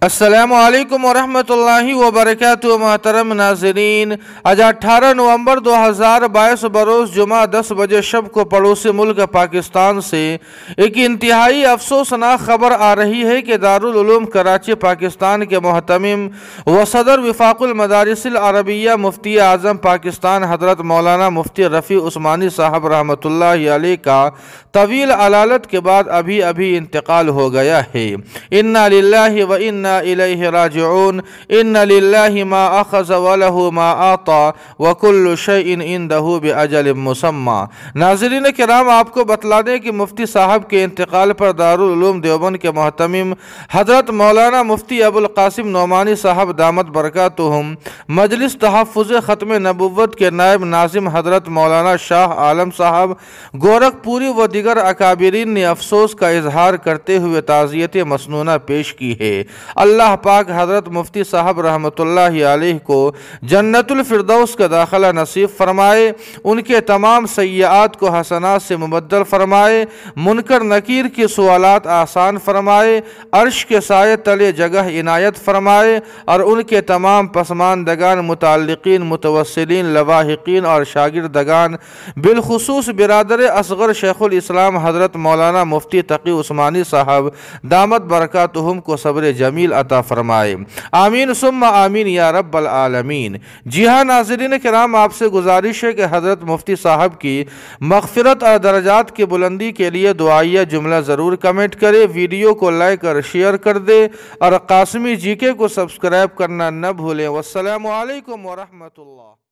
السلام علیکم ورحمۃ اللہ وبرکاتہ۔ محترم ناظرین، آج 18 نومبر 2022 بروز جمعہ 10 بجے شب کو پڑوسی ملک پاکستان سے ایک انتہائی افسوسناک خبر آ رہی ہے کہ دارالعلوم کراچی پاکستان کے محتمم و صدر وفاق المدارس العربیہ مفتی اعظم پاکستان حضرت مولانا مفتی رفیع عثمانی صاحب رحمۃ اللہ علیہ کا طویل علالت کے بعد ابھی انتقال ہو گیا ہے۔ انا للہ و انا الیہ راجعون۔ ان للہ ما اخذ ولہ ما اعطى وکل شیء عندہ باجل مسمى۔ ناظرین کرام، آپ کو بتلا دیں کہ مفتی صاحب کے انتقال پر دارالعلوم دیوبند کے محتمم حضرت مولانا مفتی ابو القاسم نعمانی صاحب دامت برکاتہم، مجلس تحفظ ختم نبوت کے نائب ناظم حضرت مولانا شاہ عالم صاحب گورکھپوری و دیگر اکابرین نے افسوس کا اظہار کرتے ہوئے تعزیت مسنونہ پیش کی ہے۔ اللہ پاک حضرت مفتی صاحب رحمۃ اللہ علیہ کو جنت الفردوس کا داخلہ نصیب فرمائے، ان کے تمام سیئات کو حسنات سے مبدل فرمائے، منکر نکیر کی سوالات آسان فرمائے، عرش کے سائے تلے جگہ عنایت فرمائے، اور ان کے تمام پسماندگان، متعلقین، متوسلین، لواحقین اور شاگردگان، بالخصوص برادر اصغر شیخ الاسلام حضرت مولانا مفتی تقی عثمانی صاحب دامت برکاتہم کو صبر جمیل عطا فرمائے۔ آمین ثم آمین یا رب العالمین۔ جی ہاں ناظرین کرام، آپ سے گزارش ہے کہ حضرت مفتی صاحب کی مغفرت اور درجات کی بلندی کے لیے دعائیہ جملہ ضرور کمنٹ کرے، ویڈیو کو لائک اور شیئر کر دے، اور قاسمی جی کے کو سبسکرائب کرنا نہ بھولیں۔ والسلام علیکم ورحمۃ اللہ۔